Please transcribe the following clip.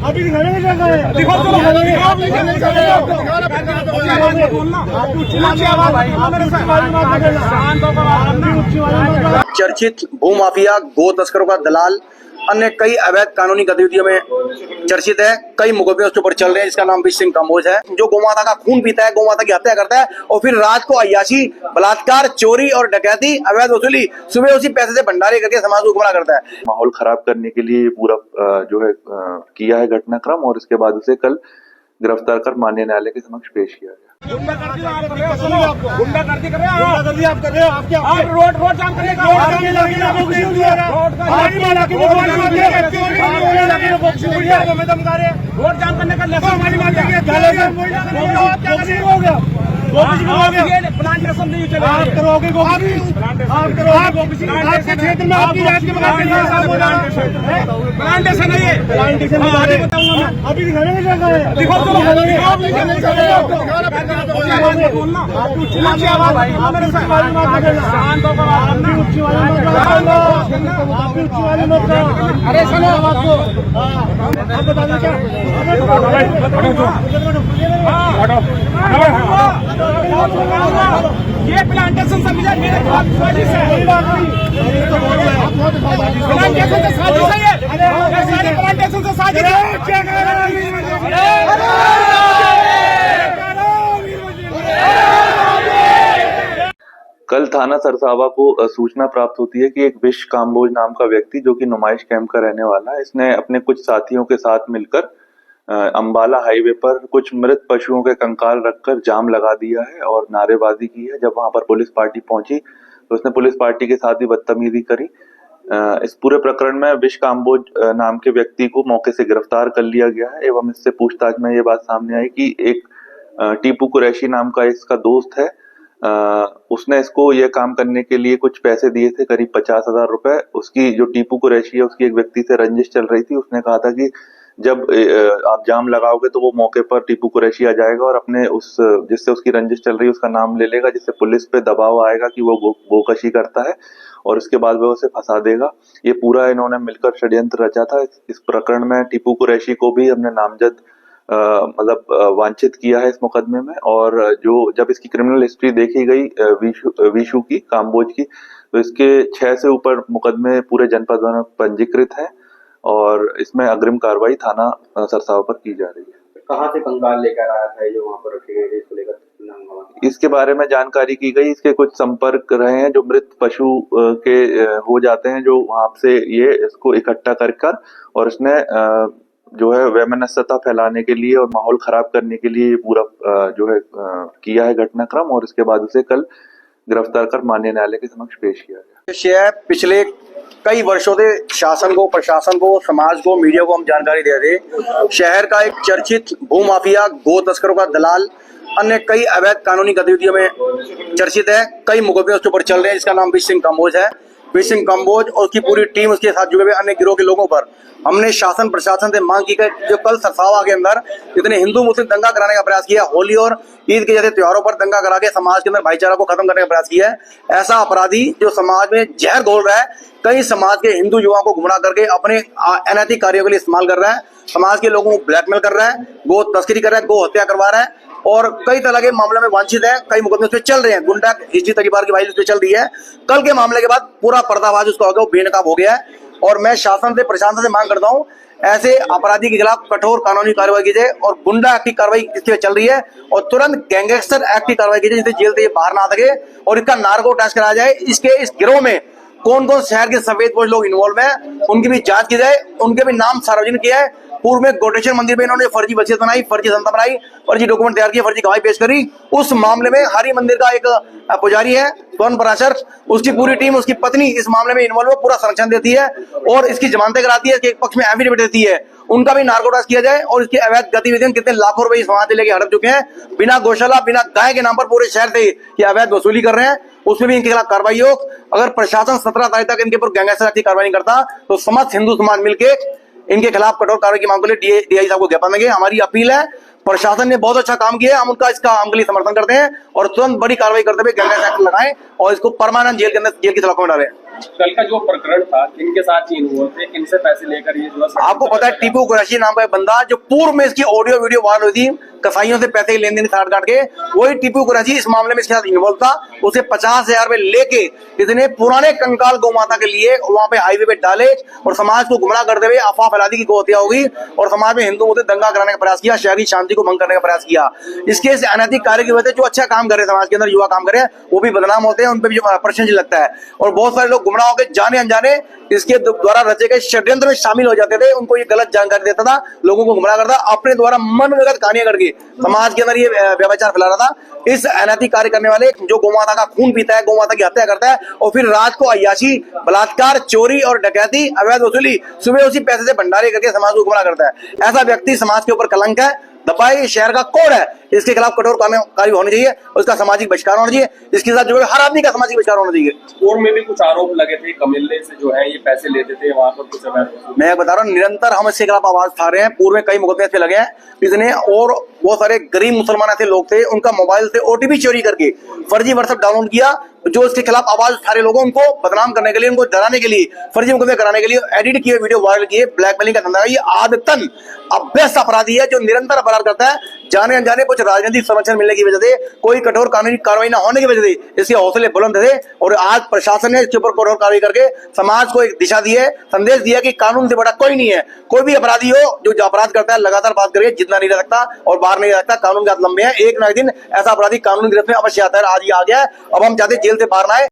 अभी दिखा चर्चित भूमाफिया, गो तस्करों का दलाल, अन्य कई अवैध कानूनी गतिविधियों में चर्चित है। कई मुकदमे उसके ऊपर चल रहे हैं, जिसका नाम विश सिंह कम्बोज है, जो गोमाता का खून पीता है, गोमाता की हत्या करता है और फिर रात को अय्याशी, बलात्कार, चोरी और डकैती, अवैध वसूली, सुबह उसी पैसे से भंडारे करके समाज को गुमराह करता है। माहौल खराब करने के लिए पूरा जो है किया है घटनाक्रम, और इसके बाद उसे कल गिरफ्तार कर माननीय न्यायालय के समक्ष पेश किया गया। गुंडागर्दी आप कर रहे हो, आप रोड जाम करने का रोड जाम करने का प्लांटेशन नहीं चलेगा। आप करोगे आपके क्षेत्र में आपकी राज के प्लांटेशन है, ये प्लांटेशन अभी अरे सुनो आपको बता दें क्या ये प्लांटेशन समझा मेरे साजिश है, प्लांटेशन से साजिश है, ये सारे प्लांटेशन से साजिश है। कल थाना सरसावा को सूचना प्राप्त होती है कि एक विश काम्बोज नाम का व्यक्ति, जो कि नुमाइश कैंप का रहने वाला है, इसने अपने कुछ साथियों के साथ मिलकर अंबाला हाईवे पर कुछ मृत पशुओं के कंकाल रखकर जाम लगा दिया है और नारेबाजी की है। जब वहां पर पुलिस पार्टी पहुंची तो उसने पुलिस पार्टी के साथ ही बदतमीजी करी। इस पूरे प्रकरण में विश काम्बोज नाम के व्यक्ति को मौके से गिरफ्तार कर लिया गया है एवं इससे पूछताछ में ये बात सामने आई कि एक टीपू कुरैशी नाम का इसका दोस्त है, उसने इसको यह काम करने के लिए कुछ पैसे दिए थे, करीब 50,000 रुपए। उसकी जो टीपू कुरैशी है, उसकी एक व्यक्ति से रंजिश चल रही थी। उसने कहा था कि जब आप जाम लगाओगे तो वो मौके पर टीपू कुरैशी आ जाएगा और अपने उस जिससे उसकी रंजिश चल रही है उसका नाम ले लेगा, जिससे पुलिस पे दबाव आएगा कि वो गोकशी करता है और उसके बाद वो उसे फंसा देगा। ये पूरा इन्होंने मिलकर षड्यंत्र रचा था। इस प्रकरण में टीपू कुरैशी को भी हमने नामजद वांछित किया है इस मुकदमे में। और जो जब इसकी क्रिमिनल हिस्ट्री देखी गई विशु की, काम्बोज की, तो इसके 6 से ऊपर मुकदमे पूरे जनपद में पंजीकृत है और इसमें अग्रिम कार्रवाई थाना सरसावा पर की जा रही है। कहाँ से कंकाल लेकर आया था जो वहाँ पर रखे गए थे, इसको लेकर इसके बारे में जानकारी की गई। इसके कुछ संपर्क रहे हैं जो मृत पशु के हो जाते हैं, जो वहां से ये इसको इकट्ठा कर और इसने जो है वैमनस्यता फैलाने के लिए और माहौल खराब करने के लिए पूरा जो है किया है घटनाक्रम, और इसके बाद उसे कल गिरफ्तार कर माननीय न्यायालय के समक्ष पेश किया गया। पिछले कई वर्षों से शासन को, प्रशासन को, समाज को, मीडिया को हम जानकारी दे रहे थे। शहर का एक चर्चित भूमाफिया, गो तस्करों का दलाल, अन्य कई अवैध कानूनी गतिविधियों में चर्चित है। कई मुकदमे उसके ऊपर चल रहे हैं, जिसका नाम विश सिंह कम्बोज है। विश सिंह कम्बोज और उसकी पूरी टीम, उसके साथ जुड़े हुए अन्य गिरोह के लोगों पर हमने शासन प्रशासन से मांग की है, जो कल सरसावा के अंदर जितने हिंदू मुस्लिम दंगा कराने का प्रयास किया, होली और ईद के जैसे त्योहारों पर दंगा करा के समाज के अंदर भाईचारा को खत्म करने का प्रयास किया है, ऐसा अपराधी जो समाज में जहर घोल रहा है, कई समाज के हिंदू युवाओं को गुमराह करके अपने अनैतिक कार्यों के लिए इस्तेमाल कर रहा है, समाज के लोगों को ब्लैकमेल कर रहा है, गो तस्करी कर रहा है, गो हत्या करवा रहा है और कई तरह के मामले में वांछित है। कई मुकदमे उसपे चल रहे हैं, गुंडा हिजरी तरीबार की फाइल उसपे चल रही है। कल के मामले के बाद पूरा पर्दाफाश उसका हो गया, वो बेनकाब हो गया है और मैं शासन से, प्रशासन से मांग करता हूँ, ऐसे अपराधी के खिलाफ कठोर कानूनी कार्रवाई की जाए और गुंडा एक्ट की कार्रवाई इसके चल रही है और तुरंत गैंगस्टर एक्ट की कार्रवाई की जाए, जिससे जेल से ये बाहर ना आ सके और इसका नार्को टेस्ट कराया जाए। इस गिरोह में कौन कौन शहर के सफेद पोश लोग इन्वॉल्व हैं, उनकी भी जांच की जाए, उनके भी नाम सार्वजनिक किया है। पूर्व में गोटेश्वर मंदिर में इन्होंने फर्जी वसीयत बनाई, फर्जी संता बनाई, फर्जी डॉक्यूमेंट तैयार किए, फर्जी गवाही पेश करी। उस मामले में हरि मंदिर का एक पुजारी है स्वर्ण पराशर, उसकी पूरी टीम, उसकी पत्नी इस मामले में इन्वॉल्व, पूरा संरक्षण देती है और इसकी जमानतें कराती है, इसके एक पक्ष में एफिडेविट देती है। उनका भी नार्को टेस्ट किया जाए और इसके अवैध गतिविधियां कितने लाखों रुपए समाज से लेके हड़प चुके हैं, बिना गौशाला, बिना गाय के नाम पर पूरे शहर से ये अवैध वसूली कर रहे हैं, उसमें भी इनके खिलाफ कार्रवाई हो। अगर प्रशासन 17 तारीख तक इनके ऊपर गैंगस्टर की कार्रवाई नहीं करता तो समस्त हिंदू समाज मिलकर इनके खिलाफ कठोर कार्रवाई की मांग के लिए डीआई साहब को ज्ञापन देंगे। हमारी अपील है, प्रशासन ने बहुत अच्छा काम किया है, हम उनका इसका हम के लिए समर्थन करते हैं और तुरंत बड़ी कार्रवाई करते हुए गैंगस्टर एक्ट लगाएं और इसको परमानेंट जेल के अंदर, जेल की सलाखों में डालें। कल का जो प्रकरण था, किनके साथ चीन हुए थे, किनसे पैसे लेकर ये जो है आपको पता है टीपू कुरैशी नाम का एक बंदा जो पूर्व में इसकी ऑडियो वीडियो वायरल हुई थी, कसाईयों से पैसे की लेन देन साठ काट के, वही टीपू कुरैशी इस मामले में इसके साथ इन्वॉल्व था। उसे 50,000 रुपए लेके इसने पुराने कंकाल गौ माता के लिए वहां पे हाईवे पे डाले और समाज को गुमराह करते हुए अफवाह फैला दी कि गौ हत्या होगी और समाज में हिंदू मुद्दे दंगा कराने का प्रयास किया, शहरी शांति को भंग करने का प्रयास किया। इसके इस अनैतिक कार्य की वजह से जो अच्छा काम करे समाज के अंदर, युवा काम करे, वो भी बदनाम होते हैं, उन पर भी प्रश्न लगता है और बहुत सारे लोग गुमराह होकर जाने अनजाने इसके द्वारा रचे गए षड्यंत्र में शामिल हो जाते थे। उनको ये गलत जानकारी देता था, लोगों को गुमराह करता, अपने द्वारा मनोगत कहानियां करके समाज के अंदर ये व्यभिचार फैला रहा था। इस अनैतिक कार्य करने वाले जो गौमाता का खून पीता है, गौमाता की हत्या करता है और फिर रात को अय्याशी, बलात्कार, चोरी और डकैती, अवैध वसूली, सुबह उसी पैसे से भंडारे करके समाज को गुमराह करता है। ऐसा व्यक्ति समाज के ऊपर कलंक है, दबाई शहर का कोड है, इसके खिलाफ कठोर कार्रवाई होनी चाहिए, उसका सामाजिक बहिष्कार होना चाहिए, इसके साथ जो हर आदमी का सामाजिक बहिष्कार होना चाहिए। कोर्ट में भी कुछ आरोप लगे थे, कमिल्ले से जो है ये पैसे लेते थे, वहां पर कुछ मैं बता रहा हूँ, निरंतर हम इसके खिलाफ आवाज उठा रहे हैं। पूर्व में कई मुकदमे ऐसे लगे हैं इसने, और बहुत सारे गरीब मुसलमान ऐसे लोग थे, उनका मोबाइल से ओटीपी चोरी करके फर्जी व्हाट्सएप डाउनलोड किया, जो इसके खिलाफ आवाज उठा रहे लोगों, उनको बदनाम करने के लिए, उनको डराने के लिए, फर्जी मुकदमे कराने के लिए एडिट किए वीडियो वायरल किए, ब्लैकमेलिंग का धंधा है। ये आदतन अभ्यस्त अपराधी है जो निरंतर अपराध करता है। जाने अनजाने कुछ राजनीतिक संरक्षण मिलने की वजह से, कोई कठोर कानूनी कार्रवाई न होने की वजह से इसके हौसले बुलंद थे और आज प्रशासन ने इसके ऊपर कठोर कार्रवाई करके समाज को एक दिशा दी है, संदेश दिया कि कानून से बड़ा कोई नहीं है। कोई भी अपराधी हो जो अपराध करता है, लगातार बात करके जितना नहीं रह सकता और बाहर नहीं रह सकता, कानून के हाथ लंबे हैं। एक ना एक दिन ऐसा अपराधी कानूनी गिरफ्त में अवश्य आता है। आज ये आ गया है, अब हम चाहते जेल से बाहर ना आए।